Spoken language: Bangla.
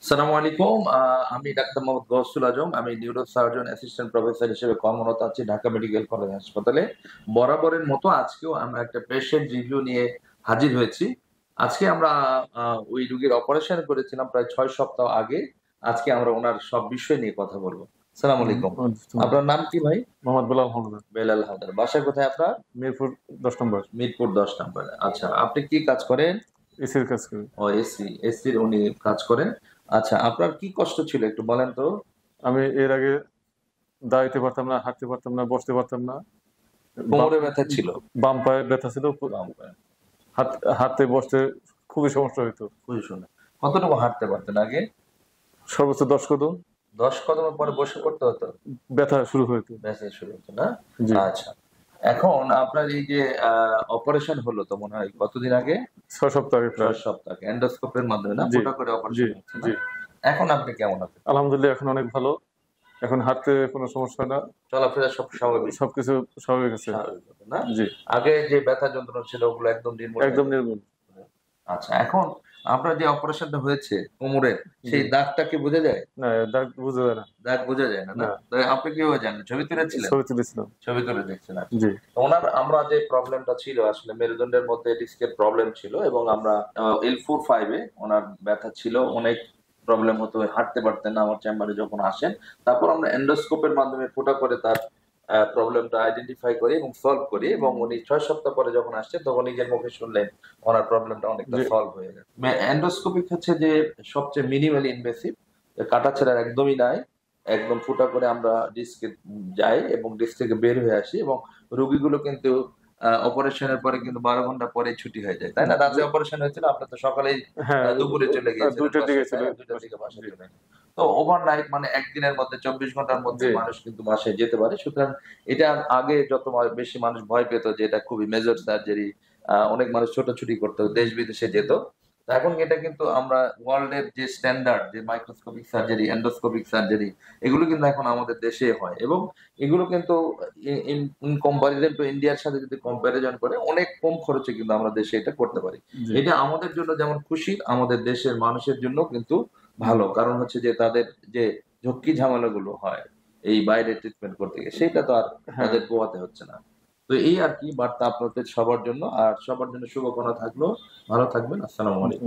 সালামু আলাইকুম। আমি ডাক্তার মোহাম্মদ গৌসুল আজম। আমি নিউরো সার্জন অ্যাসিস্ট্যান্ট প্রফেসর হিসেবে কর্মরত আছি ঢাকা মেডিকেল কলেজ হাসপাতালে। বরাবরের মতো আজকেও আমরা একটা পেশেন্ট রিভিউ নিয়ে হাজির হয়েছি। আজকে আমরা ওই রোগীর অপারেশন করেছিলাম প্রায় ৬ সপ্তাহ আগে। আজকে আমরা ওনার সব বিষয় নিয়ে কথা বলবো। সালামু আলাইকুম। আপনার নাম কি ভাই? মোহাম্মদ বেলাল হালদার। বেলাল হায়দার। বাসা কোথায় আপনার? মিরপুর ১০ নম্বর। মিরপুর ১০ নম্বরে। আচ্ছা, আপনি কি কাজ করেন? এসির কাজ করি। ও এসির উনি কাজ করেন। আচ্ছা, আপনার কি কষ্ট ছিল একটু বলেন তো? আমি এর আগে দাঁড়াইতে পারতাম না, হাঁটতে পারতাম না, বসতে পারতাম না। কোমরে ব্যথা ছিল? বাম পায়ে ব্যথা ছিল। বাম পায়ে। হাঁটতে বসতে খুবই সমস্যা হইতো। খুবই সুন্দর। কতটুকু হাঁটতে পারতেন আগে? সর্বোচ্চ ১০ কদম। ১০ কদমের পরে বসে পড়তে হতো? ব্যথা শুরু হইতো। ব্যথা শুরু হতো না? জি। আচ্ছা। এখন আপনার এই যে অপারেশন হলো তো মনে হয় কতদিন আগে? ৬ সপ্তাহ আগে ৬ প্রায়। সপ্তাহ আগে। এন্ডোস্কোপের মাধ্যমে না? জি, ফোঁটা করে জি, অপারেশন হচ্ছে না? জি। এখন আপনি কেমন আছেন? আলহামদুলিল্লাহ এখন অনেক ভালো। এখন হাঁটতে কোনো সমস্যা হয় না। চলাফেরা সব স্বাভাবিক? সবকিছু স্বাভাবিক আছে। স্বাভাবিক হবে না? জি, আগে যে ব্যথা যন্ত্রণা ছিল ওগুলো একদম নির্মূল হয়ে একদম গেছে? নির্মূল। আচ্ছা, এখন আপনার যে অপারেশনটা হয়েছে কোমরের, জি। সেই দাগটা কি বোঝা যায়? না, দাগ বোঝা যায় না। দাগ বোঝা যায় না, না? না, তো আপনি কিভাবে জানলেন? ছবি তুলেছিলেন? ছবি তুলেছিলাম। ছবি তুলে দেখছেন, আচ্ছা। জি, তো ওনার আমরা যে প্রবলেমটা ছিল আসলে মেরুদণ্ডের মধ্যে ডিস্কের প্রবলেম ছিল এবং আমরা L4 5 এ ওনার ব্যথা ছিল, অনেক প্রবলেম হতো, হাঁটতে পারতেন না আমার চেম্বারে যখন আসেন। তারপর আমরা এন্ডোস্কোপের মাধ্যমে ফোঁটা করে তার প্রবলেমটা আইডেন্টিফাই করি এবং সলভ করি এবং উনি ৬ সপ্তাহ পরে যখন আসছেন তখন নিজের মুখে শুনলেন ওনার প্রবলেমটা অনেকটা জি, সলভ হয়ে গেছে। এন্ডোস্কোপিক হচ্ছে যে সবচেয়ে মিনিমালি ইনভেসিভ, কাটাছেঁড়ার একদমই নাই। একদম ফুটা করে আমরা ডিস্কে যাই এবং ডিস্ক থেকে বের হয়ে আসি এবং রোগীগুলো কিন্তু অপারেশনের পরে কিন্তু ১২ ঘন্টা পরে ছুটি হয়ে যায়, তাই না? রাতে অপারেশন হয়েছিল, আপনার তো সকালেই হ্যাঁ, দুপুরে চলে গিয়েছিলেন ২টার দিকে বাসায়, তাই চলে। না? ২টার দিকে বাসায় জি, চলে গেলেন। তো ওভারনাইট মানে একদিনের মধ্যে ২৪ ঘন্টার মধ্যে জি, মানুষ কিন্তু বাসায় যেতে পারে। সুতরাং এটা আগে যত বেশি মানুষ ভয় পেত যে এটা খুবই মেজর সার্জারি, অনেক মানুষ ছোটাছুটি করতো, দেশ বিদেশে যেত। তো এখন এটা কিন্তু আমরা ওয়ার্ল্ড এর যে স্ট্যান্ডার্ড যে মাইক্রোস্কোপিক সার্জারি, এন্ডোস্কোপিক সার্জারি, এগুলো কিন্তু এখন আমাদের দেশে হয় এবং এগুলো কিন্তু ইন কম্পারিজন টু ইন্ডিয়ার সাথে যদি কম্পারিজন করে অনেক কম খরচে কিন্তু আমরা দেশে এটা করতে পারি। জি, এটা আমাদের জন্য যেমন খুশির, আমাদের দেশের মানুষের জন্য কিন্তু ভালো। কারণ হচ্ছে যে তাদের যে ঝক্কি ঝামেলাগুলো হয় এই বাইরে ট্রিটমেন্ট করতে গিয়ে সেটা তো আর হ্যাঁ। তাদের পোহাতে হচ্ছে না। তো এই আর কি বার্তা আপনাদের সবার জন্য, আর সবার জন্য শুভকামনা থাকলো। ভালো থাকবেন। আসসালামু আলাইকুম।